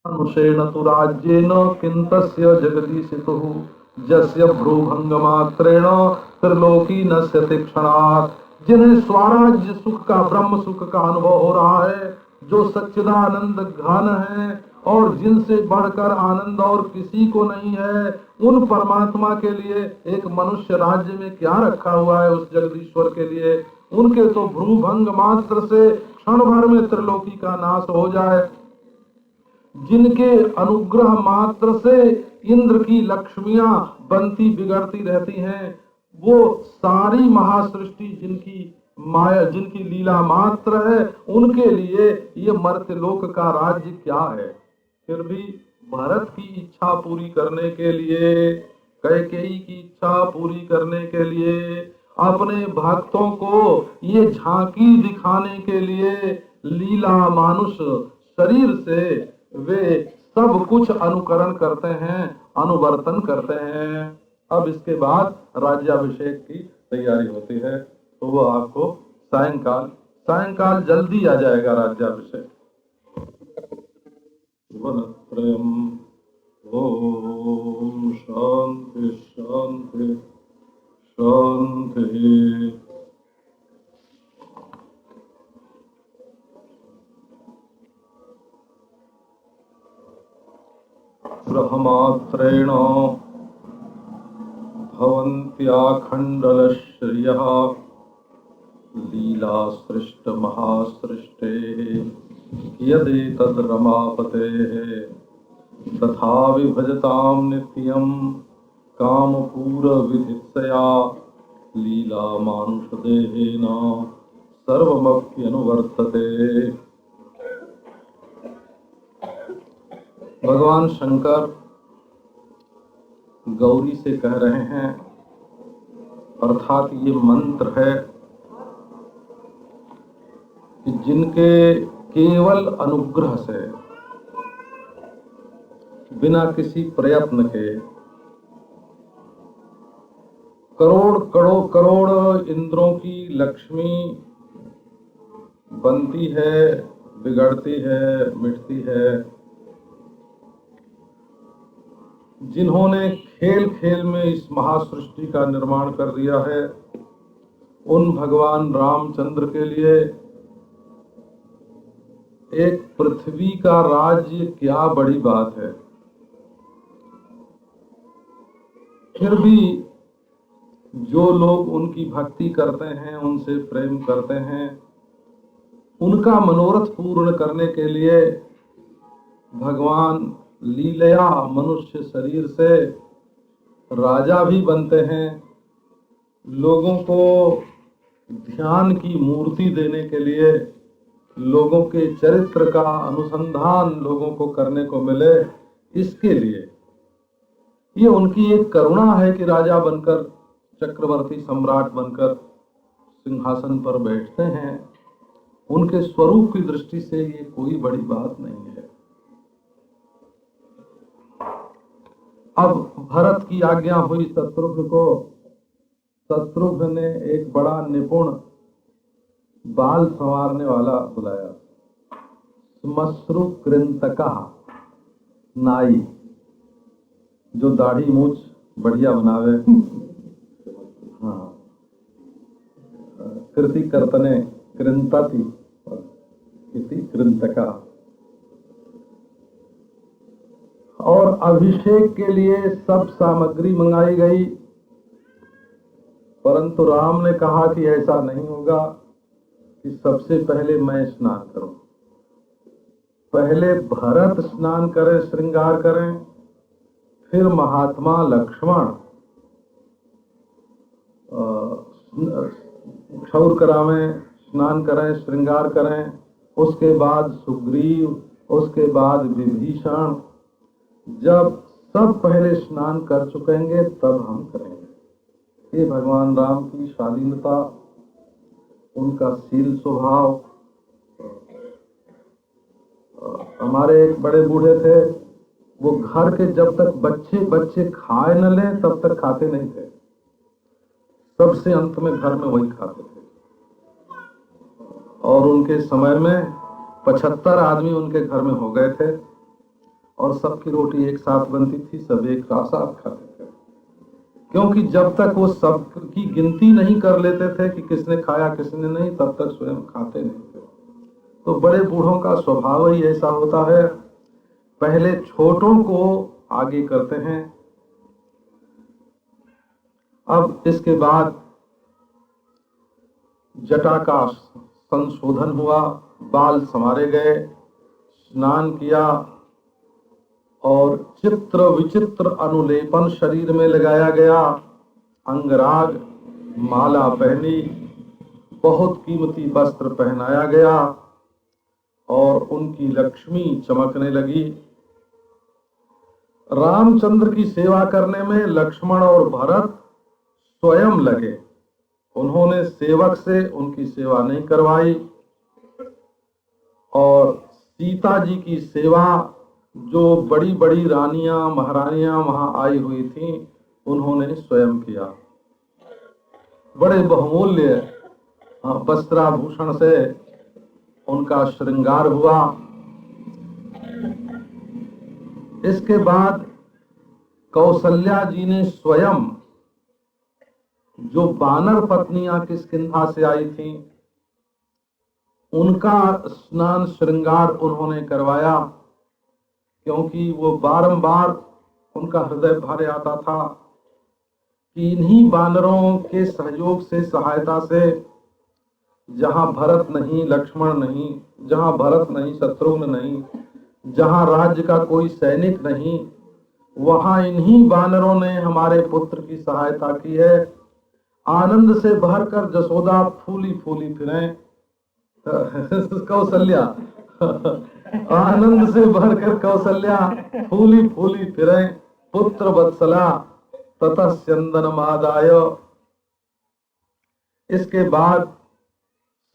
अनुशेन तु राज्येन किन्तस्य जगदीशितुः यस्य भ्रूभंगमात्रेण त्रिलोकी नश्यति क्षणात्। जिन्हें स्वराज्य सुख का, ब्रह्म सुख का अनुभव हो रहा है, जो सच्चिदानंद घन है और जिनसे बढ़कर आनंद और किसी को नहीं है, उन परमात्मा के लिए एक मनुष्य राज्य में क्या रखा हुआ है। उस जगदीश्वर के लिए उनके तो भ्रूभंग मात्र से क्षण भर में त्रिलोकी का नाश हो जाए, जिनके अनुग्रह मात्र से इंद्र की लक्ष्मियां बनती बिगड़ती रहती हैं, वो सारी महासृष्टि जिनकी माया, जिनकी लीला मात्र है, उनके लिए ये मर्त्यलोक का राज्य क्या है। फिर भी भरत की इच्छा पूरी करने के लिए, कैकेयी की इच्छा पूरी करने के लिए, अपने भक्तों को ये झांकी दिखाने के लिए लीला मानुष शरीर से वे सब कुछ अनुकरण करते हैं, अनुवर्तन करते हैं। अब इसके बाद राज्याभिषेक की तैयारी होती है, तो वो आपको सायंकाल सायंकाल जल्दी आ जाएगा राज्याभिषेक। ओम शांति शांति शांति। ब्रह्मात्रेण भवन्त्याखण्डलश्रियः लीला सृष्ट महासृष्टेः यदेतद् रमापतेः तथा विभजतां नित्यं कामपूरविधित्सया लीला मानुषदेहेन सर्वमप्यनुवर्तते। भगवान शंकर गौरी से कह रहे हैं, अर्थात ये मंत्र है कि जिनके केवल अनुग्रह से, बिना किसी प्रयत्न के, करोड़ इंद्रों की लक्ष्मी बनती है, बिगड़ती है, मिटती है, जिन्होंने खेल खेल में इस महासृष्टि का निर्माण कर दिया है, उन भगवान रामचंद्र के लिए एक पृथ्वी का राज्य क्या बड़ी बात है। फिर भी जो लोग उनकी भक्ति करते हैं, उनसे प्रेम करते हैं, उनका मनोरथ पूर्ण करने के लिए भगवान लीलया मनुष्य शरीर से राजा भी बनते हैं, लोगों को ध्यान की मूर्ति देने के लिए, लोगों के चरित्र का अनुसंधान लोगों को करने को मिले, इसके लिए ये उनकी एक करुणा है कि राजा बनकर, चक्रवर्ती सम्राट बनकर सिंहासन पर बैठते हैं। उनके स्वरूप की दृष्टि से ये कोई बड़ी बात नहीं है। अब भरत की आज्ञा हुई शत्रुघ्न को। शत्रुघ्न ने एक बड़ा निपुण बाल संवारने वाला बुलाया, श्मश्रु कृंतका नाई, जो दाढ़ी मूछ बढ़िया बनावे। हाँ, कृति कर्तने कृंतति, कृति कृंतका। और अभिषेक के लिए सब सामग्री मंगाई गई, परंतु राम ने कहा कि ऐसा नहीं होगा कि सबसे पहले मैं स्नान करूं। पहले भरत स्नान करें, श्रृंगार करें, फिर महात्मा लक्ष्मण क्षौर करावें, स्नान करें, श्रृंगार करें, उसके बाद सुग्रीव, उसके बाद विभीषण। जब सब पहले स्नान कर चुकेंगे तब हम करेंगे। ये भगवान राम की शालीनता, उनका शील स्वभाव। हमारे एक बड़े बूढ़े थे, वो घर के जब तक बच्चे खाए न ले तब तक खाते नहीं थे, सबसे अंत में घर में वही खाते थे। और उनके समय में 75 आदमी उनके घर में हो गए थे। और सबकी रोटी एक साथ बनती थी, सब एक साथ खाते थे। क्योंकि जब तक वो सबकी गिनती नहीं कर लेते थे कि किसने खाया किसने नहीं, तब तक स्वयं खाते नहीं थे। तो बड़े बूढ़ों का स्वभाव ही ऐसा होता है, पहले छोटों को आगे करते हैं। अब इसके बाद जटा का संशोधन हुआ, बाल संवारे गए, स्नान किया और चित्र विचित्र अनुलेपन शरीर में लगाया गया, अंगराग माला पहनी, बहुत कीमती वस्त्र पहनाया गया और उनकी लक्ष्मी चमकने लगी। रामचंद्र की सेवा करने में लक्ष्मण और भरत स्वयं लगे। उन्होंने सेवक से उनकी सेवा नहीं करवाई और सीता जी की सेवा जो बड़ी बड़ी रानियां महारानियां वहां आई हुई थीं, उन्होंने स्वयं किया। बड़े बहुमूल्य वस्त्राभूषण से उनका श्रृंगार हुआ। इसके बाद कौशल्या जी ने स्वयं, जो बानर पत्नियां किष्किंधा से आई थीं, उनका स्नान श्रृंगार उन्होंने करवाया, क्योंकि वो बारंबार उनका हृदय भर आता था कि इन्हीं बानरों के सहयोग से, सहायता से, जहां भरत नहीं लक्ष्मण नहीं, जहां भरत नहीं शत्रुघ्न नहीं, जहां राज्य का कोई सैनिक नहीं, वहां इन्हीं बानरों ने हमारे पुत्र की सहायता की है। आनंद से भरकर जसोदा फूली फूली फिरें, कौशल्या आनंद से भरकर कौशल्या फूली फूली फिरें, पुत्र वत्सला ततः स्यंदनमादाय। इसके बाद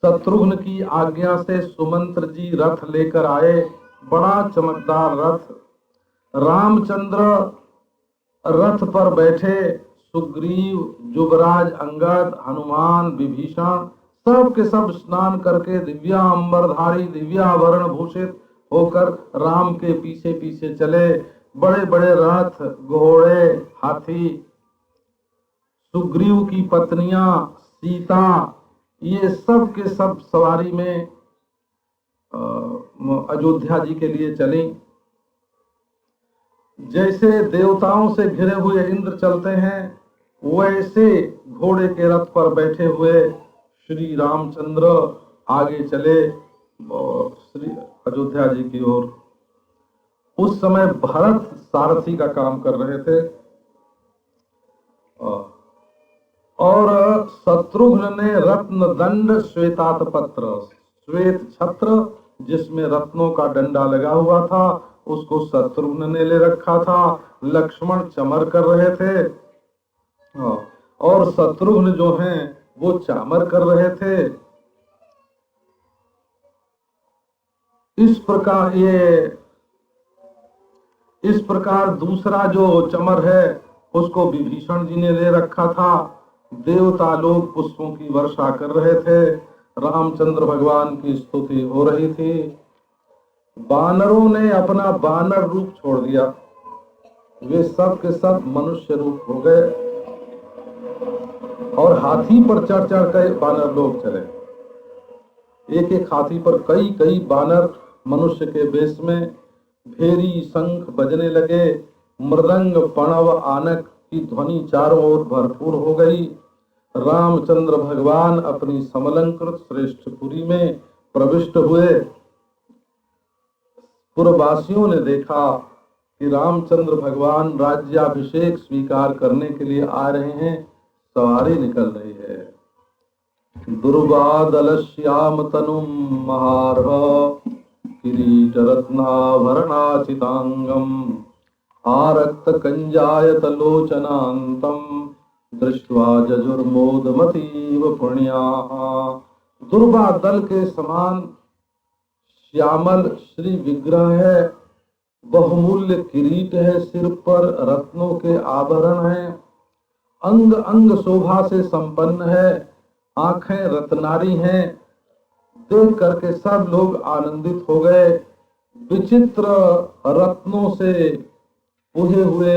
शत्रुघ्न की आज्ञा से सुमंत्र जी रथ लेकर आए, बड़ा चमकदार रथ। रामचंद्र रथ पर बैठे, सुग्रीव, युवराज अंगद, हनुमान, विभीषण सब के सब स्नान करके दिव्यांबरधारी, दिव्याभरण भूषित होकर राम के पीछे पीछे चले। बड़े बड़े रथ, घोड़े, हाथी, सुग्रीव की पत्नियां, सीता, ये सब के सब सवारी में अयोध्या जी के लिए चली। जैसे देवताओं से घिरे हुए इंद्र चलते हैं, वैसे घोड़े के रथ पर बैठे हुए श्री रामचंद्र आगे चले और श्री अयोध्या जी की ओर। उस समय भरत सारथी का काम कर रहे थे और शत्रुघ्न ने रत्न दंड श्वेतात पत्र, श्वेत छत्र जिसमें रत्नों का डंडा लगा हुआ था, उसको शत्रुघ्न ने ले रखा था। लक्ष्मण चमर कर रहे थे और शत्रुघ्न जो हैं वो चामर कर रहे थे। इस प्रकार दूसरा जो चमर है उसको विभीषण जी ने ले रखा था। देवता लोग पुष्पों की वर्षा कर रहे थे, रामचंद्र भगवान की स्तुति हो रही थी। बानरों ने अपना बानर रूप छोड़ दिया, वे सब के सब मनुष्य रूप हो गए और हाथी पर चढ़ चढ़ कर बानर लोग चले। एक एक हाथी पर कई कई बानर मनुष्य के वेश में। भेरी शंख बजने लगे, मृदंग पणव आनक की ध्वनि चारों ओर भरपूर हो गई। रामचंद्र भगवान अपनी समलंकृत श्रेष्ठ पुरी में प्रविष्ट हुए। पुरवासियों ने देखा कि रामचंद्र भगवान राज्याभिषेक स्वीकार करने के लिए आ रहे हैं, सवारी निकल रही है। दुर्वादल श्याम तनुम महार्ह किरीट रत्नाभरणाचितांगम आरक्त कंजायत लोचनांतम दृष्ट्वा जजुर्मोदमतीव पुण्याः। दुर्वा दल के समान श्यामल श्री विग्रह है, बहुमूल्य किरीट है, सिर पर रत्नों के आभरण हैं, अंग अंग शोभा से संपन्न है, आंखें रत्नारी हैं। देख करके सब लोग आनंदित हो गए। विचित्र रत्नों से पुजे हुए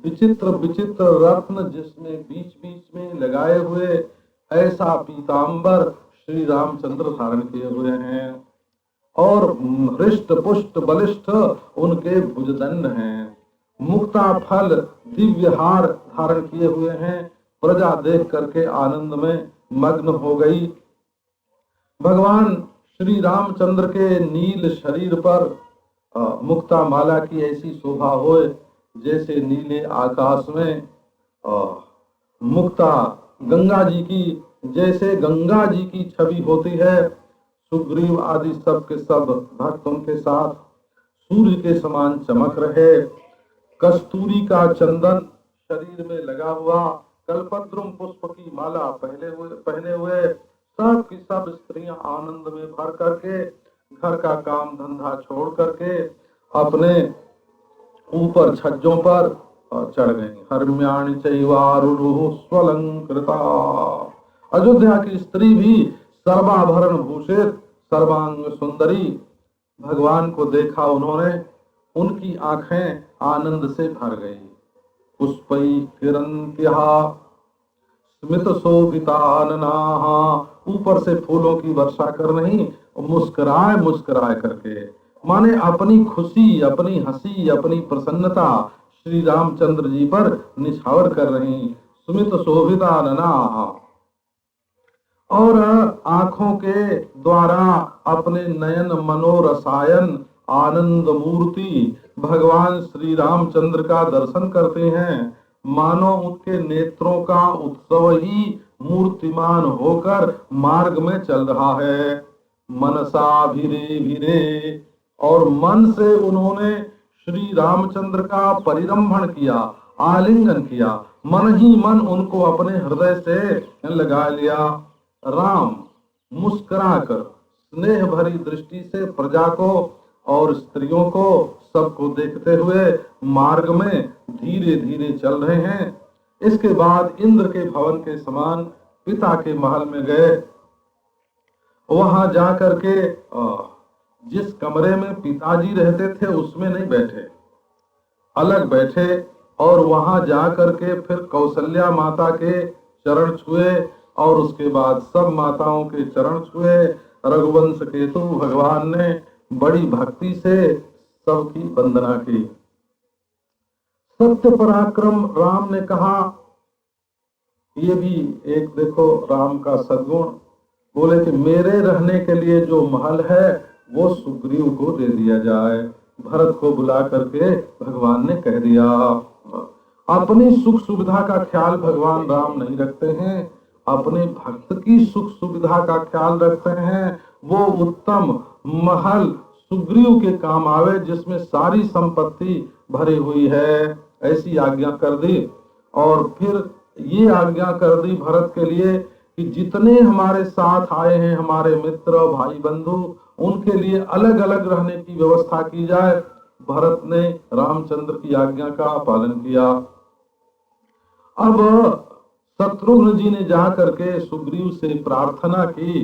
विचित्र विचित्र रत्न जिसमें बीच बीच में लगाए हुए ऐसा पीतांबर श्री रामचंद्र धारण किए हुए हैं और हृष्ट पुष्ट बलिष्ठ उनके भुजदंड हैं। मुक्ता फल दिव्य हार धारण किए हुए हैं। प्रजा देख करके आनंद में मग्न हो गई। भगवान श्री रामचंद्र के नील शरीर पर मुक्ता माला की ऐसी शोभा होए जैसे नीले आकाश में मुक्ता गंगा जी की, जैसे गंगा जी की छवि होती है। सुग्रीव आदि सब के सब भक्त उनके साथ सूर्य के समान चमक रहे। कस्तूरी का चंदन शरीर में लगा हुआ, कल्पद्रुम पुष्प की माला पहने हुए सब की सब स्त्रियां आनंद में भर करके घर का काम धंधा छोड़ करके अपने ऊपर छज्जों पर चढ़ गई। हर्म्याणि चैवारुरुः स्वलंकृता। अयोध्या की स्त्री भी सर्वाभरण भूषित सर्वांग सुंदरी। भगवान को देखा उन्होंने, उनकी आंखें आनंद से भर गई। पुष्पै किरन्त्यः स्मित शोभिताननाः, ऊपर से फूलों की वर्षा कर रही, मुस्कुराए मुस्कुराए करके, माने अपनी खुशी, अपनी हंसी, अपनी प्रसन्नता श्री रामचंद्र जी पर निछावर कर रही। स्मित शोभिताननाः, और आंखों के द्वारा अपने नयन मनोरसायन आनंद मूर्ति भगवान श्री रामचंद्र का दर्शन करते हैं। मानो उनके नेत्रों का उत्सव ही मूर्तिमान होकर मार्ग में चल रहा है। मनसा भिरे भिरे, और मन से उन्होंने श्री रामचंद्र का परिरंभण किया, आलिंगन किया। मन ही मन उनको अपने हृदय से लगा लिया। राम मुस्कुराकर स्नेह भरी दृष्टि से प्रजा को और स्त्रियों को सबको देखते हुए मार्ग में धीरे धीरे चल रहे हैं। इसके बाद इंद्र के भवन के समान पिता के महल में गए। वहां जाकर के जिस कमरे में पिताजी रहते थे उसमें नहीं बैठे, अलग बैठे, और वहां जाकर के फिर कौशल्या माता के चरण छुए और उसके बाद सब माताओं के चरण छुए। रघुवंश केतु भगवान ने बड़ी भक्ति से सबकी वंदना की। सत्य पराक्रम राम ने कहा, ये भी एक देखो राम का सद्गुण। बोले कि मेरे रहने के लिए जो महल है वो सुग्रीव को दे दिया जाए। भरत को बुला करके भगवान ने कह दिया। अपनी सुख सुविधा का ख्याल भगवान राम नहीं रखते हैं, अपने भक्त की सुख सुविधा का ख्याल रखते हैं। वो उत्तम महल सुग्रीव के काम आवे जिसमें सारी संपत्ति भरी हुई है, ऐसी आज्ञा कर दी। और फिर ये आज्ञा कर दी भरत के लिए कि जितने हमारे साथ आए हैं हमारे मित्र भाई बंधु, उनके लिए अलग अलग रहने की व्यवस्था की जाए। भरत ने रामचंद्र की आज्ञा का पालन किया। अब शत्रुघ्न जी ने जा करके सुग्रीव से प्रार्थना की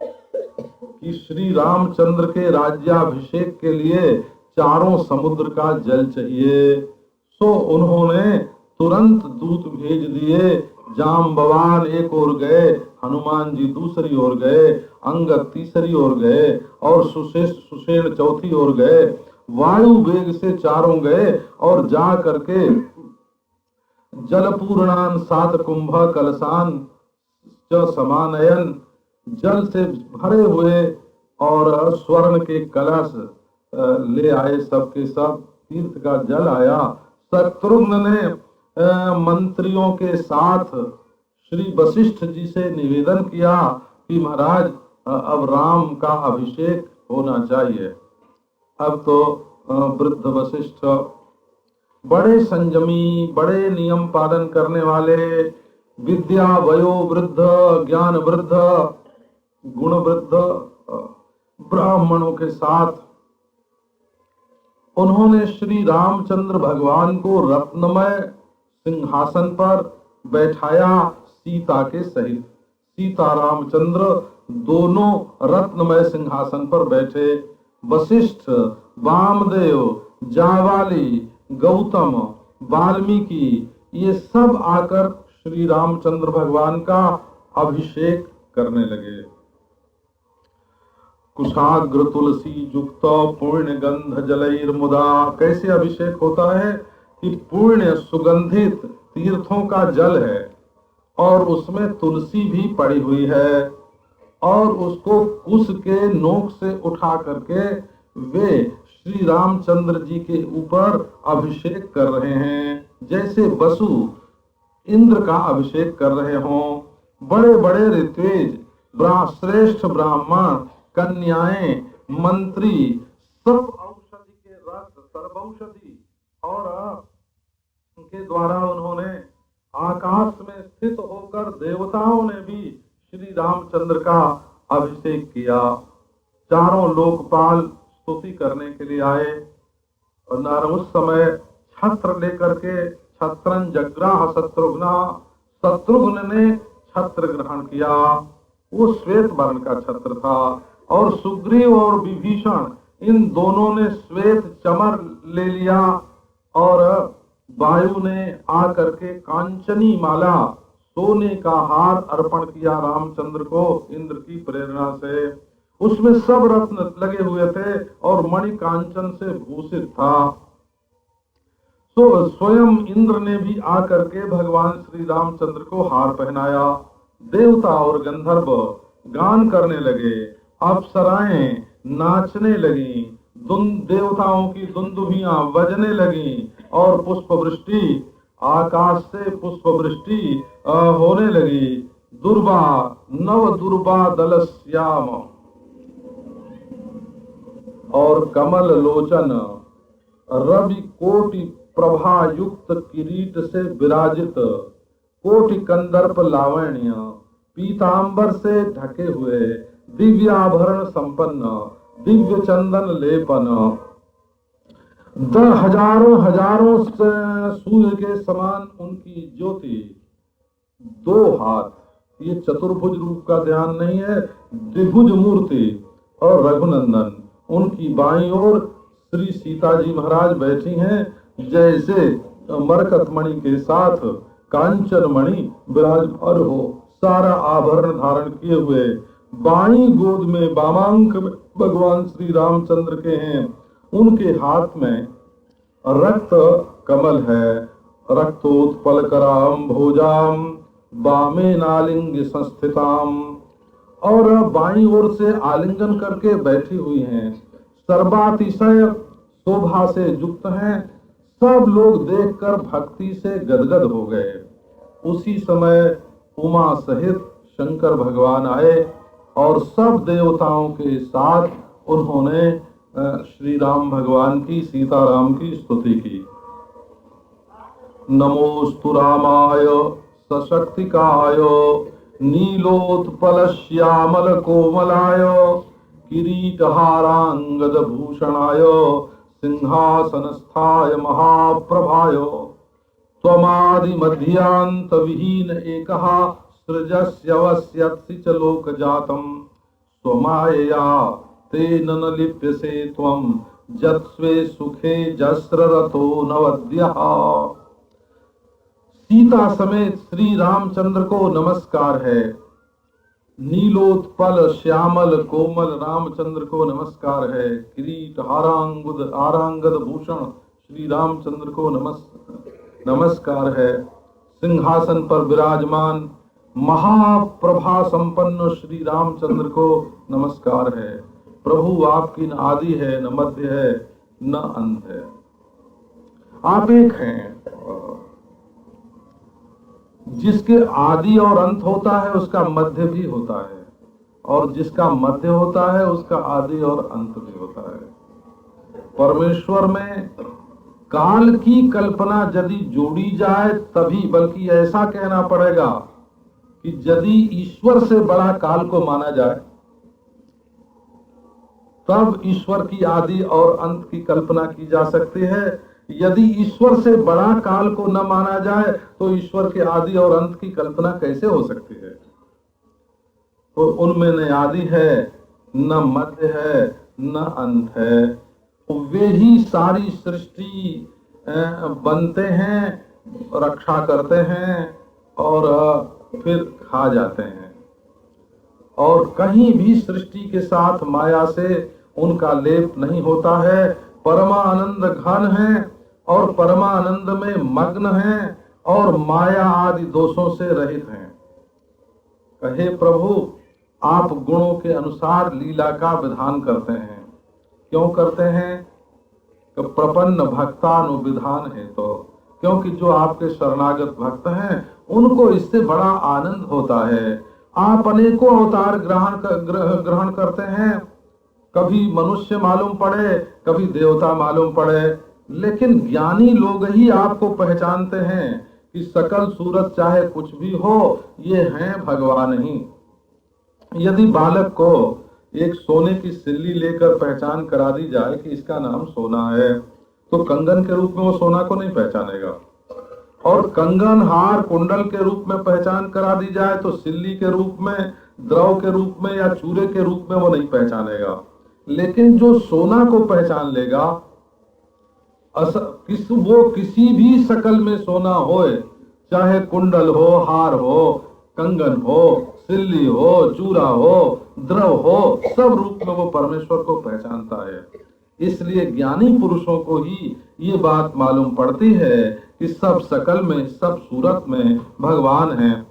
कि श्री रामचंद्र के राज्याभिषेक के लिए चारों समुद्र का जल चाहिए। सो उन्होंने तुरंत दूत भेज दिए। जाम्बवान एक ओर गए, हनुमान जी दूसरी ओर गए, अंगद तीसरी ओर गए और सुषेण चौथी ओर गए। वायु वेग से चारों गए और जा करके जलपूर्णान सात कुंभ कलशान च समानयन, जल से भरे हुए और स्वर्ण के कलश ले आए। सबके सब तीर्थ का जल आया। शत्रुघ्न ने मंत्रियों के साथ श्री वशिष्ठ जी से निवेदन किया कि महाराज अब राम का अभिषेक होना चाहिए। अब तो वृद्ध वशिष्ठ बड़े संयमी, बड़े नियम पालन करने वाले, विद्या वयो वृद्ध, ज्ञान वृद्ध, गुण वृद्ध ब्राह्मणों के साथ उन्होंने श्री रामचंद्र भगवान को रत्नमय सिंहासन पर बैठाया सीता के सहित। सीता रामचंद्र दोनों रत्नमय सिंहासन पर बैठे। वशिष्ठ, वामदेव, जावाली, गौतम, वाल्मीकि ये सब आकर श्री रामचंद्र भगवान का अभिषेक करने लगे। कुशाग्र तुलसी युक्त पुण्य गंध जलैर मुदा। कैसे अभिषेक होता है कि पुण्य सुगंधित तीर्थों का जल है और उसमें तुलसी भी पड़ी हुई है और उसको कुश के नोक से उठा करके वे श्री रामचंद्र जी के ऊपर अभिषेक कर रहे हैं, जैसे वसु इंद्र का अभिषेक कर रहे हों। बड़े बड़े ऋत्विज, श्रेष्ठ ब्राह्मण, कन्याएं, मंत्री सब औषधि के रस, सर्वौषधि और उनके द्वारा उन्होंने आकाश में स्थित होकर देवताओं ने भी श्री रामचंद्र का अभिषेक किया। चारों लोकपाल स्तुति करने के लिए आए और नारद उस समय छत्र लेकर के छत्रन जग्राह शत्रुघ्न ने छत्र ग्रहण किया। वो श्वेत वर्ण का छत्र था और सुग्रीव और विभीषण इन दोनों ने श्वेत चमर ले लिया और वायु ने आकर के कांचनी माला, सोने का हार अर्पण किया रामचंद्र को इंद्र की प्रेरणा से। उसमें सब रत्न लगे हुए थे और मणि कांचन से भूषित था। तो स्वयं इंद्र ने भी आकर के भगवान श्री रामचंद्र को हार पहनाया। देवता और गंधर्व गान करने लगे, अप्सराएं नाचने लगी, देवताओं की दुंदुभियां बजने लगी और पुष्प वृष्टि, आकाश से पुष्प वृष्टि होने लगी। दुर्वा नव दुर्वा दलश्याम और कमल लोचन रवि कोटि प्रभा युक्त किरीट से विराजित, कोटि कंदर्प लावण्य, पीतांबर से ढके हुए, दिव्याभरण संपन्न, दिव्य चंदन लेपन, हजारों सूर्य के समान उनकी ज्योति, दो हाथ, ये चतुर्भुज रूप का ध्यान नहीं है, द्विभुज मूर्ति और रघुनंदन। उनकी बाईं ओर श्री सीता जी महाराज बैठी हैं, जैसे मरकत मणि के साथ कांचन मणि विराजमान हो, सारा आभरण धारण किए हुए। बाईं गोद में वामांक भगवान श्री रामचंद्र के हैं, उनके हाथ में रक्त कमल है। रक्तोत्पल कराम भोजाम बामे नालिंग संस्थिताम, और बाईं ओर से आलिंगन करके बैठी हुई हैं, सर्वातिशय शोभा से युक्त हैं। सब लोग देखकर भक्ति से गदगद हो गए। उसी समय उमा सहित शंकर भगवान आए और सब देवताओं के साथ उन्होंने श्री राम भगवान की, सीताराम की स्तुति की। नमोस्तु रामाय सशक्तिकाय नीलोत्पल श्यामल कोमलाय किरीटहारांगद भूषणाय सिंहासनस्थाय महाप्रभाय त्वमादि मध्यांत विहीन एकः सृजस्यवस्यत्सि च लोकजातम् स्वमायया तेन न लिप्यसे त्वं जत्स्वे सुखे जस्ररतो नवद्यः। सीता समेत श्री रामचंद्र को नमस्कार है। नीलोत्पल श्यामल कोमल रामचंद्र को नमस्कार है। किरीट आरांगद भूषण श्री रामचंद्र को नमस्कार है। सिंहासन पर विराजमान महाप्रभा संपन्न श्री रामचंद्र को नमस्कार है। प्रभु आपकी न आदि है, न मध्य है, न अंत है, आप एक हैं। जिसके आदि और अंत होता है उसका मध्य भी होता है, और जिसका मध्य होता है उसका आदि और अंत भी होता है। परमेश्वर में काल की कल्पना यदि जोड़ी जाए तभी, बल्कि ऐसा कहना पड़ेगा कि यदि ईश्वर से बड़ा काल को माना जाए तब ईश्वर की आदि और अंत की कल्पना की जा सकती है। यदि ईश्वर से बड़ा काल को न माना जाए तो ईश्वर के आदि और अंत की कल्पना कैसे हो सकती है। तो उनमें न आदि है, न मध्य है, न अंत है। वे ही सारी सृष्टि बनते हैं, रक्षा करते हैं और फिर खा जाते हैं। और कहीं भी सृष्टि के साथ माया से उनका लेप नहीं होता है। परमानंद घन है और परमानंद में मग्न है और माया आदि दोषों से रहित हैं। कहे प्रभु, आप गुणों के अनुसार लीला का विधान करते हैं। क्यों करते हैं? कि प्रपन्न भक्तानुविधान है। तो क्योंकि जो आपके शरणागत भक्त हैं उनको इससे बड़ा आनंद होता है। आप अनेकों अवतार ग्रहण करते हैं, कभी मनुष्य मालूम पड़े, कभी देवता मालूम पड़े, लेकिन ज्ञानी लोग ही आपको पहचानते हैं कि सकल सूरत चाहे कुछ भी हो, ये हैं भगवान ही। यदि बालक को एक सोने की सिल्ली लेकर पहचान करा दी जाए कि इसका नाम सोना है, तो कंगन के रूप में वो सोना को नहीं पहचानेगा। और कंगन, हार, कुंडल के रूप में पहचान करा दी जाए तो सिल्ली के रूप में, द्रव के रूप में या चूरे के रूप में वो नहीं पहचानेगा। लेकिन जो सोना को पहचान लेगा, वो किसी भी शकल में सोना होए, चाहे कुंडल हो, हार हो, कंगन हो, सिल्ली हो, चूरा हो, द्रव हो, सब रूप में वो परमेश्वर को पहचानता है। इसलिए ज्ञानी पुरुषों को ही ये बात मालूम पड़ती है कि सब शकल में, सब सूरत में भगवान हैं।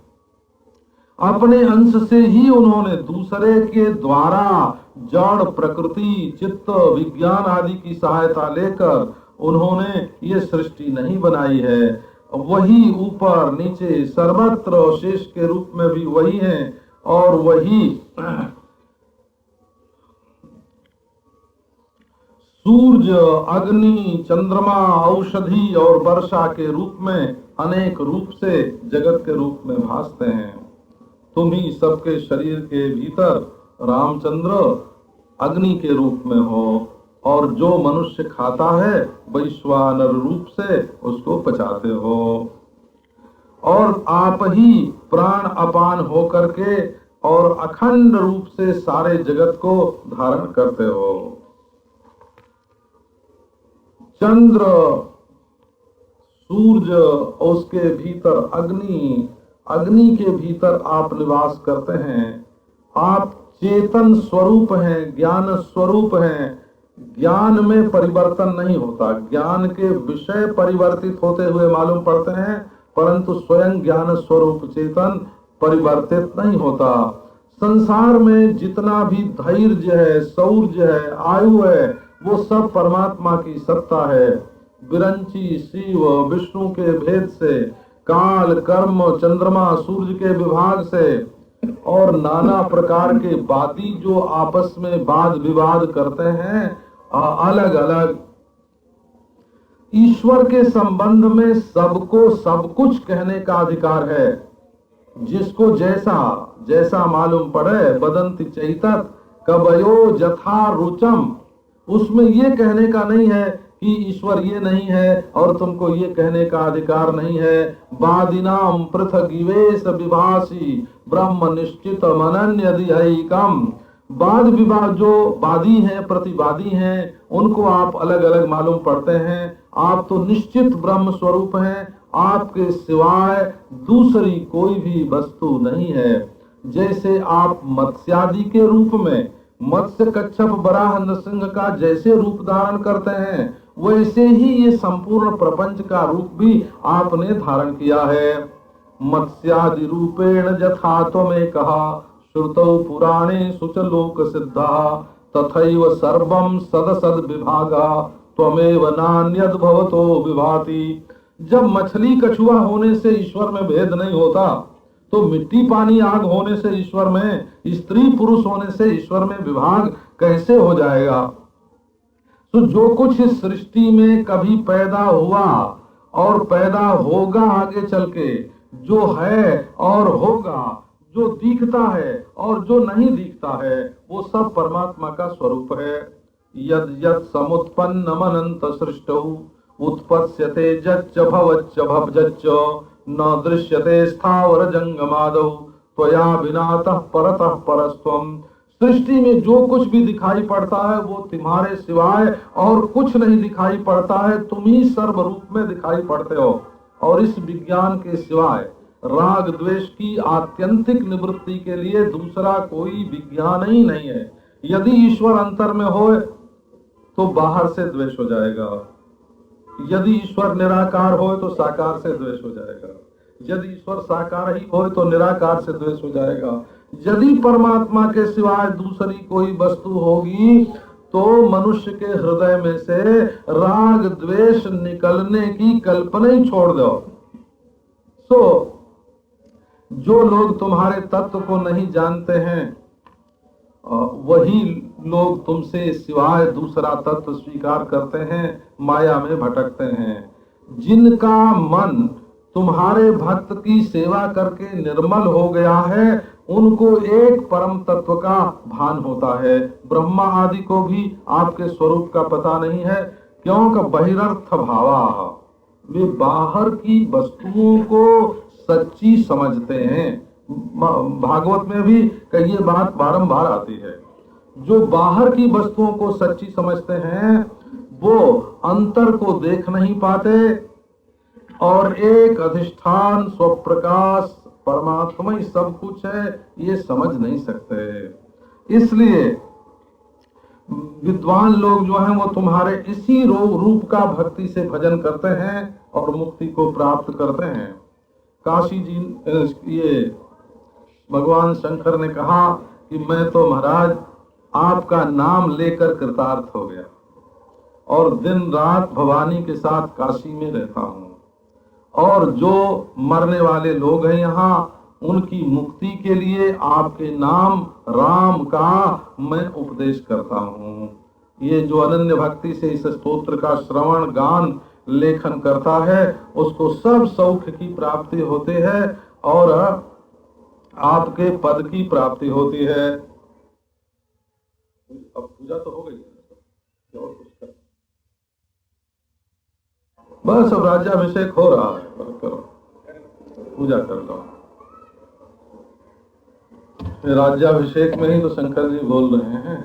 अपने अंश से ही उन्होंने दूसरे के द्वारा जड़, प्रकृति, चित्त, विज्ञान आदि की सहायता लेकर उन्होंने ये सृष्टि नहीं बनाई है। वही ऊपर नीचे सर्वत्र शेष के रूप में भी वही है और वही सूर्य, अग्नि, चंद्रमा, औषधि और वर्षा के रूप में अनेक रूप से जगत के रूप में भासते हैं। तुम ही सबके शरीर के भीतर रामचंद्र अग्नि के रूप में हो और जो मनुष्य खाता है वैश्वानर रूप से उसको पचाते हो। और आप ही प्राण अपान हो करके और अखंड रूप से सारे जगत को धारण करते हो। चंद्र, सूर्य, उसके भीतर अग्नि, अग्नि के भीतर आप निवास करते हैं। आप चेतन स्वरूप हैं, ज्ञान स्वरूप हैं। ज्ञान में परिवर्तन नहीं होता, ज्ञान के विषय परिवर्तित होते हुए मालूम पड़ते हैं, परंतु स्वयं ज्ञान स्वरूप चेतन परिवर्तित नहीं होता। संसार में जितना भी धैर्य है, शौर्य है, आयु है, वो सब परमात्मा की सत्ता है। विरंची, शिव, विष्णु के भेद से, काल, कर्म, चंद्रमा, सूर्य के विभाग से और नाना प्रकार के वादी जो आपस में वाद विवाद करते हैं अलग अलग, ईश्वर के संबंध में सबको सब कुछ कहने का अधिकार है। जिसको जैसा जैसा मालूम पड़े, बदंती चैतत कवयो जथा रुचम, उसमें ये कहने का नहीं है कि ईश्वर ये नहीं है और तुमको ये कहने का अधिकार नहीं है। वादिनाम पृथगिवेश विभासी ब्रह्म निश्चित मनन्यधिकम। वाद विवाद जो वादी हैं, प्रतिवादी हैं, उनको आप अलग अलग मालूम पड़ते हैं। आप तो निश्चित ब्रह्म स्वरूप हैं, आपके सिवाय दूसरी कोई भी वस्तु नहीं है। जैसे आप मत्स्यादि के रूप में, मत्स्य, कच्छप, वराह, नृसिंह का जैसे रूप धारण करते हैं, वैसे ही ये संपूर्ण प्रपंच का रूप भी आपने धारण किया है। मत्स्यादि रूपेण जथा त्वमेव कहा श्रुतौ पुराणे सुचलोक सिद्धा तथैव सर्वं सदसद विभागा त्वमेव नान्यद् भवतो विभाति। जब मछली कछुआ होने से ईश्वर में भेद नहीं होता, तो मिट्टी पानी आग होने से ईश्वर में, स्त्री पुरुष होने से ईश्वर में विभाग कैसे हो जाएगा? तो जो कुछ इस सृष्टि में कभी पैदा हुआ और पैदा होगा आगे चल के, जो है और होगा, जो दिखता है और जो नहीं दिखता है, वो सब परमात्मा का स्वरूप है। यद यद समुत्पन्नम अनंत सृष्टौ उत्पत्स्यते जच्च भवच्च भवजच्च न दृश्यते स्थावर जंगमादौ त्वया विनातः परतः परस्त्वम। सृष्टि में जो कुछ भी दिखाई पड़ता है वो तुम्हारे सिवाय और कुछ नहीं दिखाई पड़ता है, तुम ही सर्व रूप में दिखाई पड़ते हो। और इस विज्ञान के सिवाय राग द्वेष की आत्यंतिक निवृत्ति के लिए दूसरा कोई विज्ञान ही नहीं है। यदि ईश्वर अंतर में हो तो बाहर से द्वेष हो जाएगा, यदि ईश्वर निराकार हो तो साकार से द्वेष हो जाएगा, यदि ईश्वर साकार ही हो तो निराकार से द्वेष हो जाएगा। यदि परमात्मा के सिवाय दूसरी कोई वस्तु होगी तो मनुष्य के हृदय में से राग द्वेष निकलने की कल्पना ही छोड़ दो। जो लोग तुम्हारे तत्व को नहीं जानते हैं वही लोग तुमसे सिवाय दूसरा तत्व स्वीकार करते हैं, माया में भटकते हैं। जिनका मन तुम्हारे भक्त की सेवा करके निर्मल हो गया है उनको एक परम तत्व का भान होता है। ब्रह्मा आदि को भी आपके स्वरूप का पता नहीं है, क्योंकि बहिरर्थ भावा, वे बाहर की वस्तुओं को सच्ची समझते हैं। भागवत में भी ये बात बारंबार आती है। जो बाहर की वस्तुओं को सच्ची समझते हैं वो अंतर को देख नहीं पाते और एक अधिष्ठान स्वप्रकाश परमात्मा ही सब कुछ है ये समझ नहीं सकते। इसलिए विद्वान लोग जो हैं वो तुम्हारे इसी रूप का भक्ति से भजन करते हैं और मुक्ति को प्राप्त करते हैं। काशी जी ये भगवान शंकर ने कहा कि मैं तो महाराज आपका नाम लेकर कृतार्थ हो गया और दिन रात भवानी के साथ काशी में रहता हूँ, और जो मरने वाले लोग हैं यहाँ उनकी मुक्ति के लिए आपके नाम राम का मैं उपदेश करता हूँ। ये जो अनन्य भक्ति से इस स्तोत्र का श्रवण गान लेखन करता है उसको सब सौख्य की प्राप्ति होती है और आपके पद की प्राप्ति होती है। अब पूजा तो हो गई है, और कुछ कर बस अब राज्याभिषेक हो रहा है, करो पूजा कर लो। राज्याभिषेक में ही तो शंकर जी बोल रहे हैं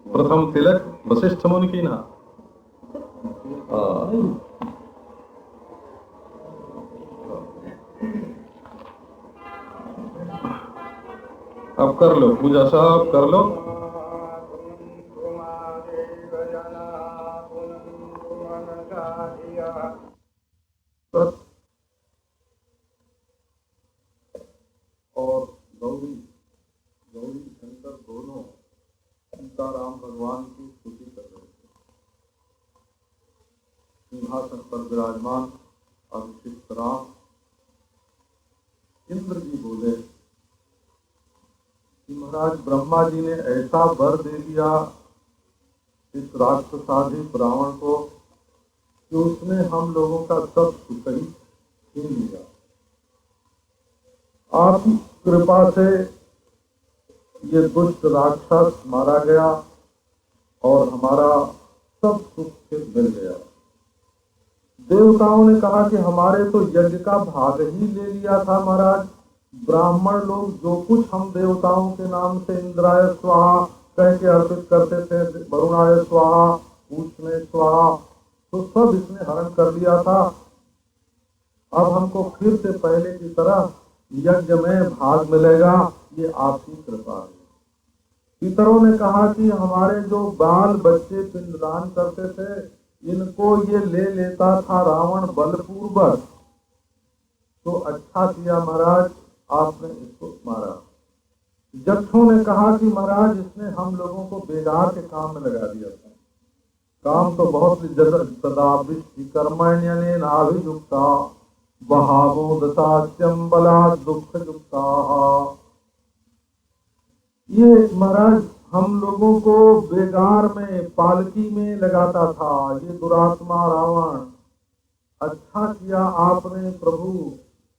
प्रथम तिलक वशिष्ठ मुनि की ना। अब कर लो पूजा, सब कर लो। और गौरी शंकर दोनों सीताराम भगवान की स्तुति कर रहे थे। सिंहासन पर विराजमान अभिषिक्त राम। इंद्र जी बोले कि महाराज ब्रह्मा जी ने ऐसा वर दे दिया इस राक्षसाधि रावण को कि उसने हम लोगों का सब सुख ही छीन लिया। आपकी कृपा से ये दुष्ट राक्षस मारा गया और हमारा सब सुख मिल गया। देवताओं ने कहा कि हमारे तो यज्ञ का भाग ही ले लिया था महाराज। ब्राह्मण लोग जो कुछ हम देवताओं के नाम से इंद्राय स्वाहा कह के अर्पित करते थे, वरुणाय स्वाहा, पूषणे स्वाहा, तो सब इसने हरण कर लिया था। अब हमको फिर से पहले की तरह यज्ञ में भाग मिलेगा, ये आपकी कृपा है। पितरों ने कहा कि हमारे जो बाल बच्चे पिंडदान करते थे इनको ये ले लेता था रावण बलपूर्वक, तो अच्छा किया महाराज आपने इसको मारा। जक्षों ने कहा कि महाराज इसने हम लोगों को बेगार के काम में लगा दिया था। काम तो बहुत कर्मण्यने नाभियुक्ता बहावो दशाच्यम बला दुख युक्ता। ये महाराज हम लोगों को बेगार में पालकी में लगाता था ये दुरात्मा रावण। अच्छा किया आपने प्रभु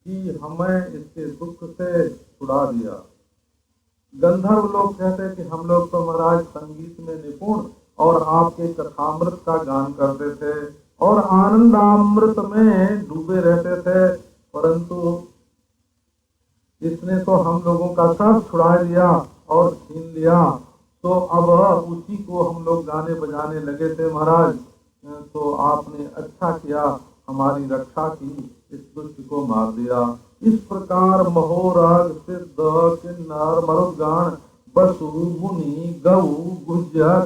कि हमें इसके दुख से छुड़ा दिया। गंधर्व लोग कहते कि हम लोग तो महाराज संगीत में निपुण और आपके कथामृत का गान करते थे और आनंदामृत में डूबे रहते थे, परंतु इसने तो हम लोगों का सब छुड़ा लिया और छीन लिया, तो अब उसी को हम लोग गाने बजाने लगे थे महाराज। तो आपने अच्छा किया, हमारी रक्षा की, इस दुष्ट को मार दिया। इस प्रकार महोराग सिद्ध किन्नर मरुदगण पशु मुनि गौ गुज्जर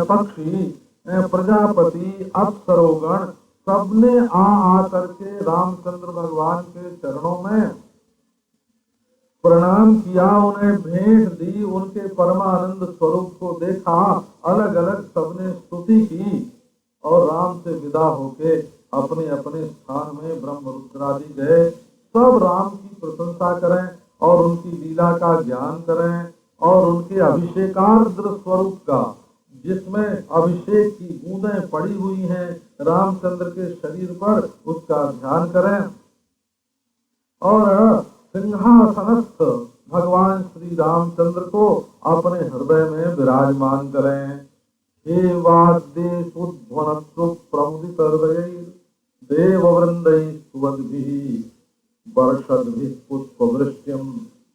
पक्षी प्रजापति अप्सरोगण सबने आ करके रामचंद्र भगवान के चरणों में प्रणाम किया, उन्हें भेंट दी, उनके परमानंद स्वरूप को देखा, अलग अलग सबने स्तुति की और राम से विदा होके अपने अपने स्थान में ब्रह्म रुद्रादि गए। सब राम की प्रशंसा करें और उनकी लीला का ज्ञान करें और उनके अभिषेकार्द्र स्वरूप का, जिसमें अभिषेक की बूंदें पड़ी हुई हैं रामचंद्र के शरीर पर, उसका ध्यान करें और सिंहासनस्थ भगवान श्री रामचंद्र को अपने हृदय में विराजमान करें। हे वाद्येषुध्वनस्तु प्रमुदित हृदयैर् देववृन्दैः सुवद्भिः वर्षद्भिः पुष्पवृष्ट्यं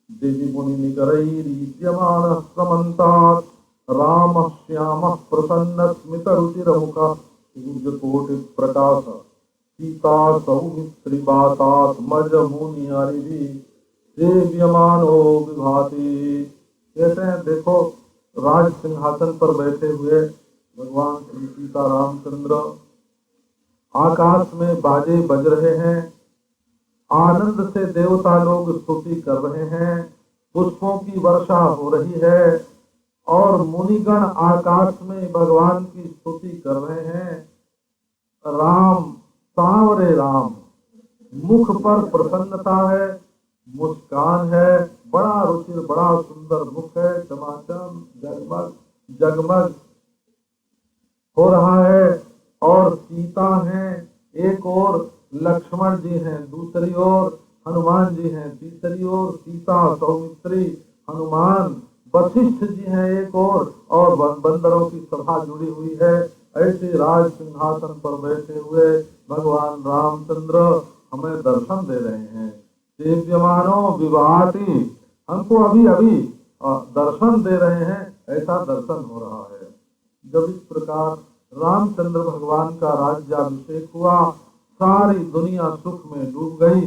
दिवि मुनिनिकरैरीड्यमानः समन्तात् रामः श्यामः प्रसन्नस्मितरुचिरमुखः सूर्यकोटिप्रकाशः सीता सौमित्रिवातात्मज मुनिहरिभिः सेव्यमानो विभाति। कहते हैं देखो, राज सिंहासन पर बैठे हुए भगवान श्री सीता रामचंद्र, आकाश में बाजे बज रहे हैं, आनंद से देवता लोग स्तुति कर रहे हैं, पुष्पों की वर्षा हो रही है और मुनिगण आकाश में भगवान की स्तुति कर रहे हैं। राम, सांवरे राम, मुख पर प्रसन्नता है, मुस्कान है, बड़ा रुचिर, बड़ा सुंदर मुख है, चमाचम जगमग जगमग हो रहा है। और सीता हैं एक ओर, लक्ष्मण जी हैं दूसरी ओर, हनुमान जी हैं तीसरी ओर, सीता सौमित्री हनुमान वशिष्ठ जी हैं एक और बंदरों की सभा जुड़ी हुई है। ऐसे राज सिंहासन पर बैठे हुए भगवान रामचंद्र हमें दर्शन दे रहे हैं। सेव्यमानो विभाति, हमको अभी अभी दर्शन दे रहे हैं, ऐसा दर्शन हो रहा है। जब इस प्रकार रामचंद्र भगवान का राज्याभिषेक हुआ, सारी दुनिया सुख में डूब गई।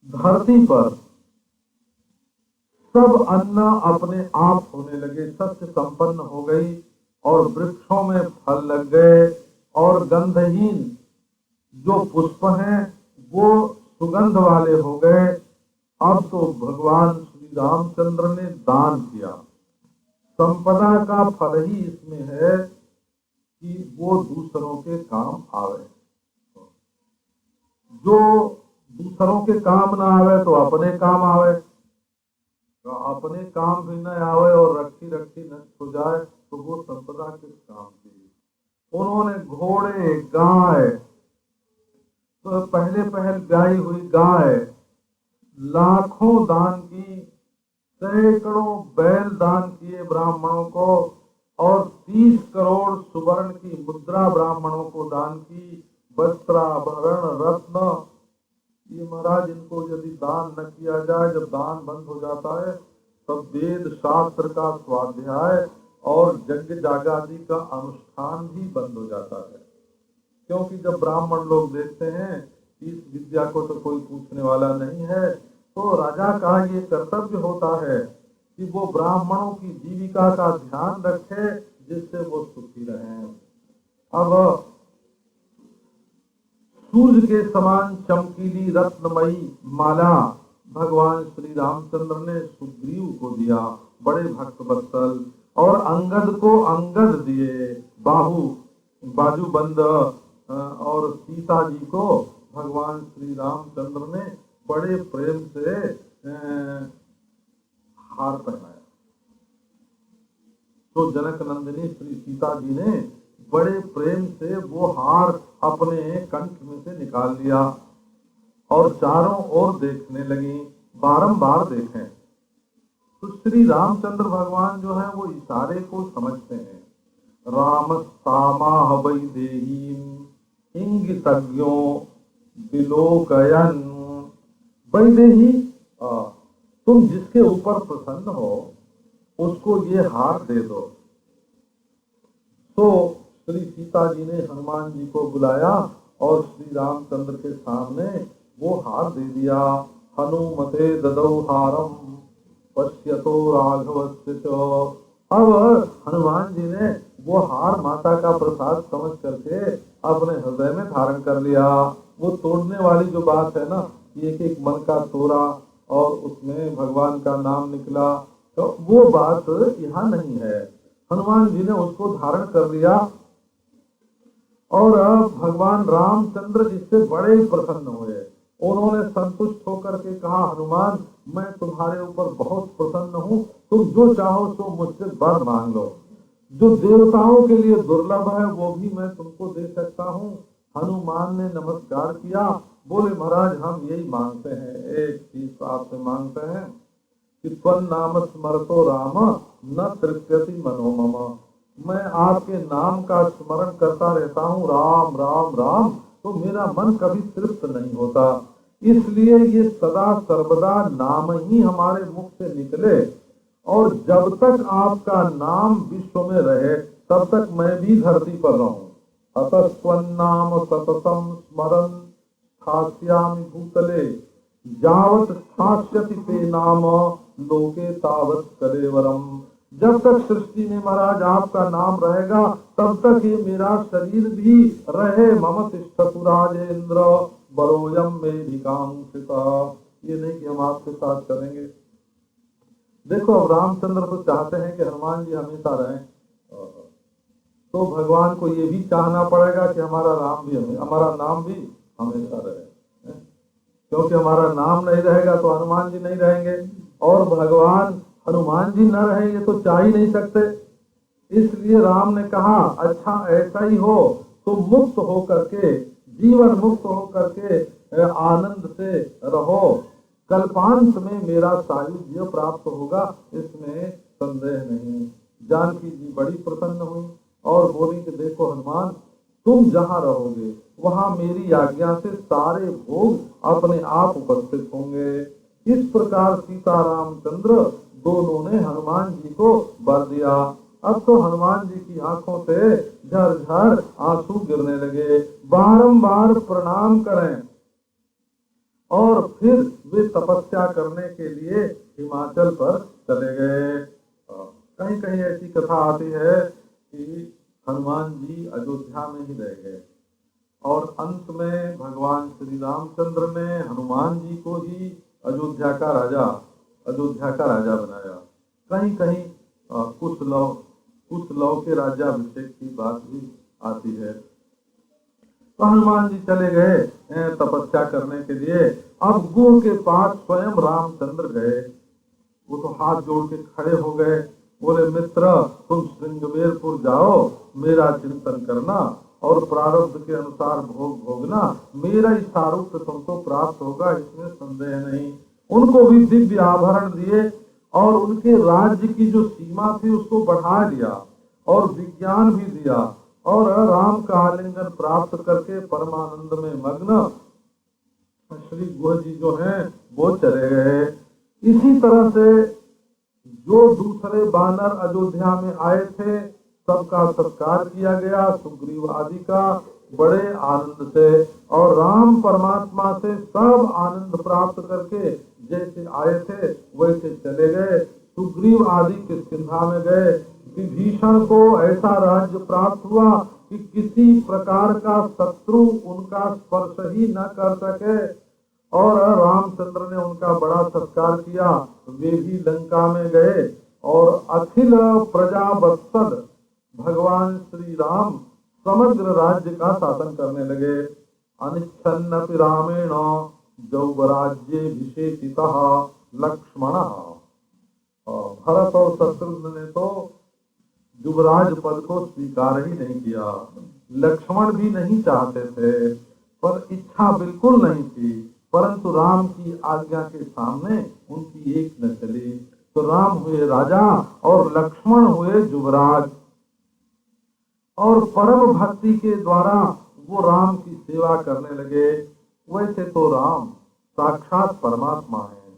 धरती पर सब अन्न अपने आप होने लगे, सत्य संपन्न हो गई और वृक्षों में फल लग गए और गंधहीन जो पुष्प हैं वो सुगंध वाले हो गए। अब तो भगवान श्री रामचंद्र ने दान किया। संपदा का फल ही इसमें है कि वो दूसरों के काम आवे। जो दूसरों के काम ना आवे तो अपने काम आवे, तो अपने काम भी न आवे और रखी रखी नष्ट हो जाए तो वो संपदा किस काम की। उन्होंने घोड़े गाय, तो पहले ब्याई हुई गाय लाखों दान की, सैकड़ों बैल दान किए ब्राह्मणों को और 30 करोड़ सुवर्ण की मुद्रा ब्राह्मणों को दान की। वस्त्राभरण रत्न, ये महाराज इनको यदि दान न किया जाए, जब दान बंद हो जाता है तब वेद शास्त्र का स्वाध्याय और यज्ञ जागादि का अनुष्ठान भी बंद हो जाता है। क्योंकि जब ब्राह्मण लोग देखते हैं इस विद्या को तो कोई पूछने वाला नहीं है, तो राजा का ये कर्तव्य होता है कि वो ब्राह्मणों की जीविका का ध्यान रखे जिससे वो सुखी रहें। अब सूर्य के समान चमकीली रत्नमयी माला भगवान श्री रामचंद्र ने सुग्रीव को दिया, बड़े भक्त वत्सल, और अंगद को अंगद दिए बाजूबंद, और सीता जी को भगवान श्री रामचंद्र ने बड़े प्रेम से हार पहनाया। तो जनक नंदिनी श्री सीता जी ने बड़े प्रेम से वो हार अपने कंठ में से निकाल लिया और चारों ओर देखने लगी, बारंबार देखें। तो श्री रामचंद्र भगवान जो है वो इशारे को समझते हैं। राम सामाह वैदेहीं इंगितज्ञो विलोकयन्, वैदेही तुम जिसके ऊपर प्रसन्न हो उसको ये हार दे दो। तो श्री सीता जी ने हनुमान जी को बुलाया और श्री रामचंद्र के सामने वो हार दे दिया। हनुमते ददौ हारम पश्यतो राघवस्य च। अब हनुमान जी ने वो हार माता का प्रसाद समझ करके अपने हृदय में धारण कर लिया। वो तोड़ने वाली जो बात है ना, एक एक मन का तोड़ा और उसमें भगवान का नाम निकला, तो वो बात यहाँ नहीं है। हनुमान जी ने उसको धारण कर लिया और भगवान रामचंद्र इससे बड़े प्रसन्न हुए। उन्होंने संतुष्ट होकर के कहा, हनुमान मैं तुम्हारे ऊपर बहुत प्रसन्न हूँ, तुम जो चाहो सो मुझसे वर मांग लो। जो देवताओं के लिए दुर्लभ है वो भी मैं तुमको दे सकता हूँ। हनुमान ने नमस्कार किया, बोले महाराज हम यही मांगते हैं, एक चीज आपसे मांगते हैं कि त्वं नाम स्मरतो राम न तृप्यति मनो मम। मैं आपके नाम का स्मरण करता रहता हूँ, राम राम राम, तो मेरा मन कभी तृप्त नहीं होता। इसलिए ये सदा सर्वदा नाम ही हमारे मुख से निकले, और जब तक आपका नाम विश्व में रहे तब तक मैं भी धरती पर रहूं। अतः स्वनाम सततम स्मरन् स्थास्यामि भूतले, यावत् स्थास्यति ते नाम लोके तावत् कलेवरम। जब तक सृष्टि में महाराज आपका नाम रहेगा तब तक ये मेरा शरीर भी रहे। मम तिष्ठतु राजेंद्र बरोयम में भिकांक्षिता। ये नहीं कि हम आपके साथ चलेंगे। देखो अब रामचंद्र तो चाहते हैं कि हनुमान जी हमेशा रहें, तो भगवान को ये भी चाहना पड़ेगा कि हमारा नाम भी हमेशा रहे, क्योंकि हमारा नाम नहीं रहेगा तो हनुमान जी नहीं रहेंगे, और भगवान हनुमान जी न रहेंगे तो चाह ही नहीं सकते। इसलिए राम ने कहा, अच्छा ऐसा ही हो तो मुक्त हो करके, जीवन मुक्त हो करके आनंद से रहो। कल्पांत में मेरा सायुज्य प्राप्त होगा, इसमें संदेह नहीं। जानकी जी बड़ी प्रसन्न हुई और बोली कि देखो हनुमान, तुम जहाँ रहोगे वहाँ मेरी आज्ञा से सारे भोग अपने आप उपस्थित होंगे। इस प्रकार सीता रामचंद्र दोनों ने हनुमान जी को वर दिया। अब तो हनुमान जी की आंखों से झरझर आंसू गिरने लगे। बारंबार प्रणाम करें और फिर वे तपस्या करने के लिए हिमाचल पर चले गए। कहीं कहीं ऐसी कथा आती है कि हनुमान जी अयोध्या में ही रह गए और अंत में भगवान श्री रामचंद्र ने हनुमान जी को ही अयोध्या का राजा बनाया। कहीं कहीं कुछ लौ के राज्याभिषेक की बात भी आती है। तो हनुमान जी चले गए तपस्या करने के लिए। अब गुरु के पास स्वयं रामचंद्र गए। वो तो हाथ जोड़ के खड़े हो गए, बोले मित्र तुम श्रृंगवेरपुर जाओ, मेरा चिंतन करना और प्रारब्ध के अनुसार भोग भोगना, मेरा ही सारूप्य तुमको प्राप्त होगा, इसमें संदेह नहीं। उनको भी दिव्य आभरण दिए और उनके राज्य की जो सीमा थी उसको बढ़ा दिया और विज्ञान भी दिया, और राम का आलिंगन प्राप्त करके परमानंद में मग्न श्री गुह जी जो हैं वो चले गए। इसी तरह से जो दूसरे बानर अयोध्या में आए थे सबका सत्कार किया गया सुग्रीव आदि का बड़े आनंद से, और राम परमात्मा से सब आनंद प्राप्त करके जैसे आए थे वैसे चले गए। सुग्रीव आदि किष्किंधा में गए। विभीषण को ऐसा राज्य प्राप्त हुआ कि किसी प्रकार का शत्रु उनका स्पर्श ही न कर सके, और रामचंद्र ने उनका बड़ा सत्कार किया। वे भी लंका में गए और अखिल प्रजा वत्सल भगवान श्री राम समग्र राज्य का शासन करने लगे। अनिच्छन्नपि रामेण जौवराज्ये विशेषितः लक्ष्मणः। भरत और शत्रुघ्न ने तो युवराज पद को स्वीकार ही नहीं किया। लक्ष्मण भी नहीं चाहते थे, पर इच्छा बिल्कुल नहीं थी, परंतु राम की आज्ञा के सामने उनकी एक न चली। तो राम हुए राजा और लक्ष्मण हुए युवराज, और परम भक्ति के द्वारा वो राम की सेवा करने लगे। वैसे तो राम साक्षात परमात्मा है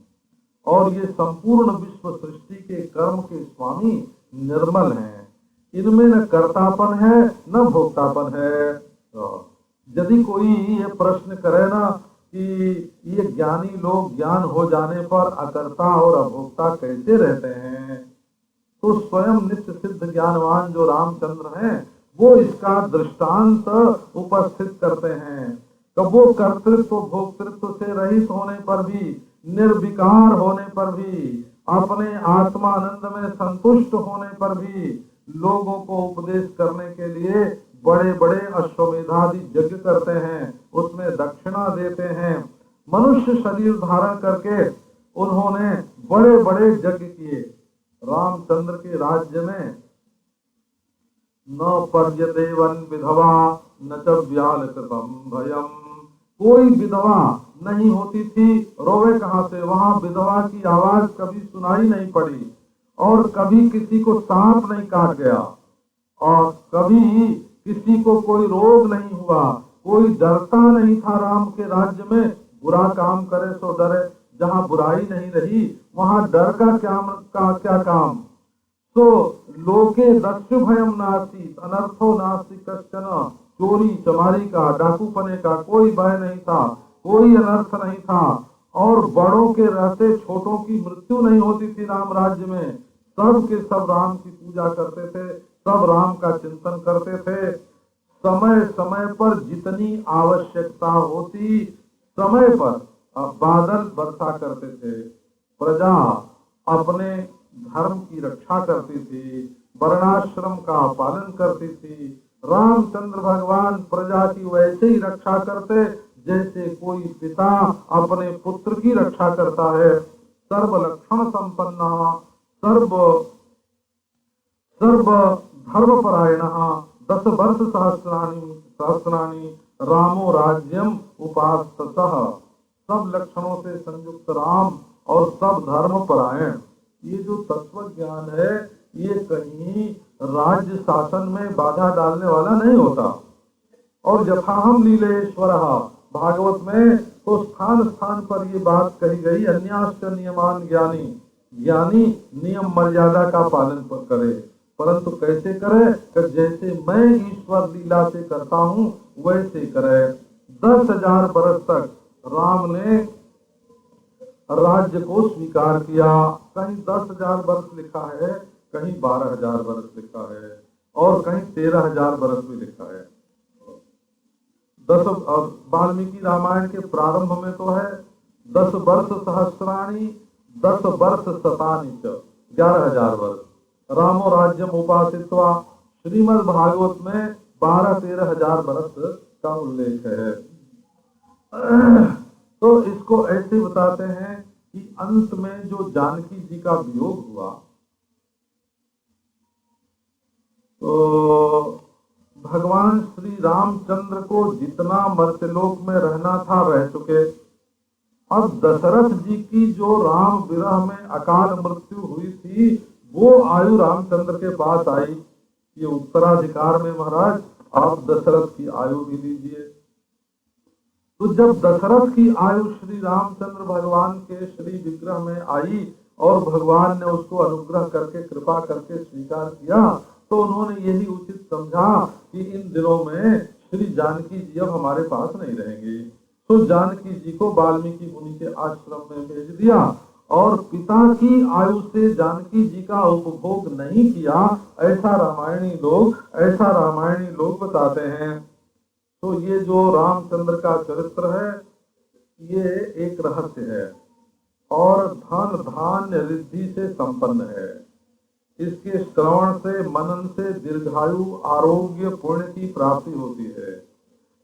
और ये संपूर्ण विश्व सृष्टि के कर्म के स्वामी निर्मल हैं। इनमें न कर्तापन है न भोक्तापन है। यदि कोई ये प्रश्न करे ना कि ये ज्ञानी लोग ज्ञान हो जाने पर अकर्ता और अभोक्ता कैसे रहते हैं, तो स्वयं नित्य सिद्ध ज्ञानवान जो रामचंद्र हैं वो इसका दृष्टांत उपस्थित करते हैं। कब वो कर्तृत्व भोक्तृत्व से रहित होने पर भी, निर्विकार होने पर भी, अपने आत्मानंद में संतुष्ट होने पर भी लोगों को उपदेश करने के लिए बड़े बड़े अश्वमेधादि यज्ञ करते हैं, उसमें दक्षिणा देते हैं। मनुष्य शरीर धारण करके उन्होंने बड़े बड़े यज्ञ किए। रामचंद्र के राज्य में न पर्यदेवन विधवा न च व्याल कृतम भयम, कोई विधवा नहीं होती थी। रोवे कहाँ से, वहां विधवा की आवाज कभी सुनाई नहीं पड़ी, और कभी किसी को सांप नहीं काट गया, और कभी किसी को कोई रोग नहीं हुआ। कोई डरता नहीं था राम के राज्य में, बुरा काम करे सो डरे। जहाँ बुराई नहीं रही वहाँ डर का क्या काम। तो लोके दस्यु भयम नास्ति अनर्थो नास्ति कश्चन, चोरी चमारी का, डाकूपने का कोई भय नहीं था, कोई अनर्थ नहीं था। और बड़ों के रहते छोटों की मृत्यु नहीं होती थी राम राज्य में। सब के सब राम की पूजा करते थे, सब राम का चिंतन करते थे। समय समय पर जितनी आवश्यकता होती समय पर बादल वर्षा करते थे। प्रजा अपने धर्म की रक्षा करती थी, वर्णाश्रम का पालन करती थी। रामचंद्र भगवान प्रजा की वैसे ही रक्षा करते जैसे कोई पिता अपने पुत्र की रक्षा करता है। सर्व लक्षण संपन्ना सर्व धर्मपरायण 10 वर्ष सहस्राणि रामो राज्यम उपासतः, सब लक्षणों से संयुक्त राम और सब धर्म परायण। ये जो तत्व ज्ञान है ये कहीं राज्य शासन में बाधा डालने वाला नहीं होता। और यथाहम लीलेश्वर भागवत में तो स्थान स्थान पर ये बात कही गई, अन्याश्च नियमान ज्ञानी, ज्ञानी नियम मर्यादा का पालन करे, परंतु कैसे करे कि जैसे मैं ईश्वर लीला से करता हूँ वैसे करे। 10,000 वर्ष तक राम ने राज्य को स्वीकार किया। कहीं 10,000 वर्ष लिखा है, कहीं 12,000 वर्ष लिखा है, और कहीं 13,000 वर्ष भी लिखा है। वाल्मीकि रामायण के प्रारंभ में तो है 10 वर्ष सहस्राणि 10 वर्ष शतानि च 11,000 वर्ष रामो राज्यम उपासित्वा। श्रीमद् भागवत में 12-13,000 वर्ष का उल्लेख है। तो इसको ऐसे बताते हैं कि अंत में जो जानकी जी का वियोग हुआ तो भगवान श्री रामचंद्र को जितना मर्त्यलोक में रहना था रह चुके। अब दशरथ जी की जो राम विरह में अकाल मृत्यु हुई थी वो आयु रामचंद्र के पास आई। ये उत्तराधिकार में महाराज आप दशरथ की आयु भी लीजिए। तो जब दशरथ की आयु श्री रामचंद्र भगवान के श्री विग्रह में आई और भगवान ने उसको अनुग्रह करके कृपा करके स्वीकार किया, तो उन्होंने यही उचित समझा कि इन दिनों में श्री जानकी जी अब हमारे पास नहीं रहेंगे। तो जानकी जी को वाल्मीकि मुनि के आश्रम में भेज दिया और पिता की आयु से जानकी जी का उपभोग नहीं किया, ऐसा रामायणी लोग बताते हैं। तो ये जो रामचंद्र का चरित्र है ये एक रहस्य है और धन धान्य रिद्धि से संपन्न है। इसके श्रवण से मनन से दीर्घायु आरोग्य पुण्य की प्राप्ति होती है।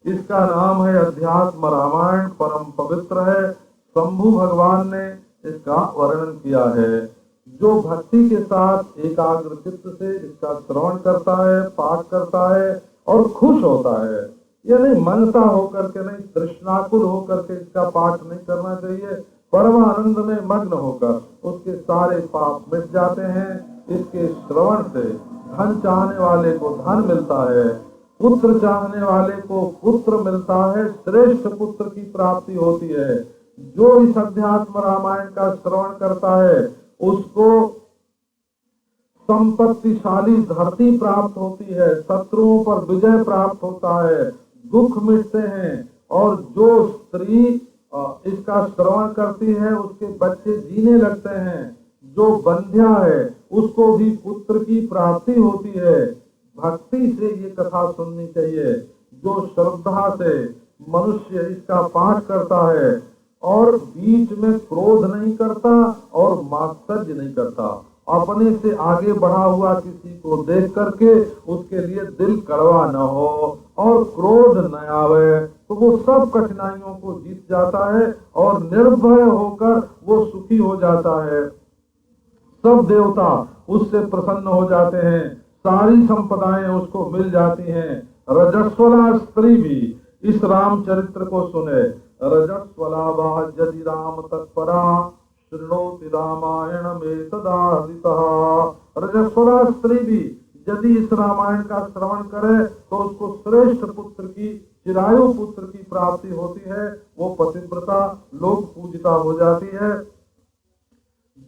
इसका नाम है अध्यात्म रामायण, परम पवित्र है। शंभु भगवान ने इसका वर्णन किया है। जो भक्ति के साथ एकाग्र चित्त से इसका श्रवण करता है, पाठ करता है और खुश होता है, ये नहीं मनता होकर के, नहीं तृष्णाकुल होकर के इसका पाठ नहीं करना चाहिए। परमानंद में मग्न होकर उसके सारे पाप मिट जाते हैं। इसके श्रवण से धन चाहने वाले को धन मिलता है, पुत्र चाहने वाले को पुत्र मिलता है, श्रेष्ठ पुत्र की प्राप्ति होती है। जो इस अध्यात्म रामायण का श्रवण करता है उसको संपत्तिशाली धरती प्राप्त होती है, शत्रुओं पर विजय प्राप्त होता है, दुख मिटते हैं। और जो स्त्री इसका श्रवण करती है उसके बच्चे जीने लगते हैं। जो बंध्या है उसको भी पुत्र की प्राप्ति होती है। भक्ति से ये कथा सुननी चाहिए। जो श्रद्धा से मनुष्य इसका पाठ करता है और बीच में क्रोध नहीं करता और मात्सर्य नहीं करता, अपने से आगे बढ़ा हुआ किसी को देख करके उसके लिए दिल कड़वा न हो और क्रोध न आवे, तो वो सब कठिनाइयों को जीत जाता है और निर्भय होकर वो सुखी हो जाता है। सब देवता उससे प्रसन्न हो जाते हैं, सारी संपदाएं उसको मिल जाती हैं। रजस्वला स्त्री भी इस रामचरित्र को सुने। रजस्वला वाह यदि राम तत्परा शृणोति रामायण में तदाहृतः। रजस्वला स्त्री भी यदि इस रामायण का श्रवण करे तो उसको श्रेष्ठ पुत्र की, चिरायु पुत्र की प्राप्ति होती है। वो पतिव्रता लोक पूजिता हो जाती है।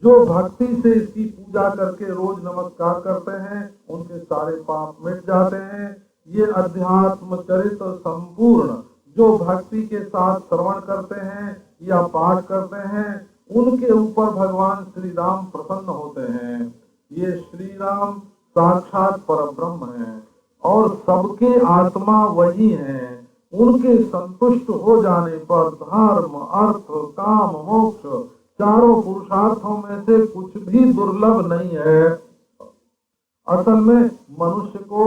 जो भक्ति से इसकी पूजा करके रोज नमस्कार करते हैं उनके सारे पाप मिट जाते हैं। ये अध्यात्म चरित्र संपूर्ण जो भक्ति के साथ श्रवण करते हैं या पाठ करते हैं उनके ऊपर भगवान श्री राम प्रसन्न होते हैं। ये श्री राम साक्षात परब्रह्म हैं और सबके आत्मा वही हैं। उनके संतुष्ट हो जाने पर धर्म, अर्थ, काम, मोक्ष चारों पुरुषार्थों में से कुछ भी दुर्लभ नहीं है। असल में मनुष्य को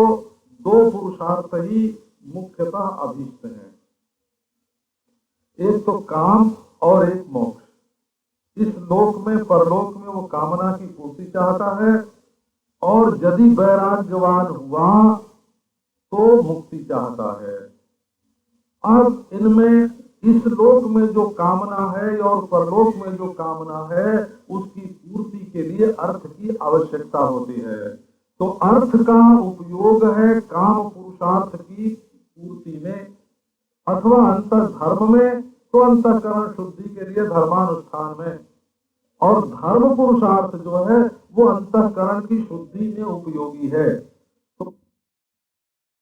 दो पुरुषार्थ ही मुख्यतः अभीष्ट हैं, एक तो काम और एक मोक्ष। इस लोक में परलोक में वो कामना की पूर्ति चाहता है और यदि वैराग्यवान हुआ तो मुक्ति चाहता है। अब इनमें इस लोक में जो कामना है और परलोक में जो कामना है उसकी पूर्ति के लिए अर्थ की आवश्यकता होती है। तो अर्थ का उपयोग है काम पुरुषार्थ की पूर्ति में अथवा अंतर धर्म में, तो अंतःकरण शुद्धि के लिए धर्मानुष्ठान में, और धर्म पुरुषार्थ जो है वो अंतःकरण की शुद्धि में उपयोगी है।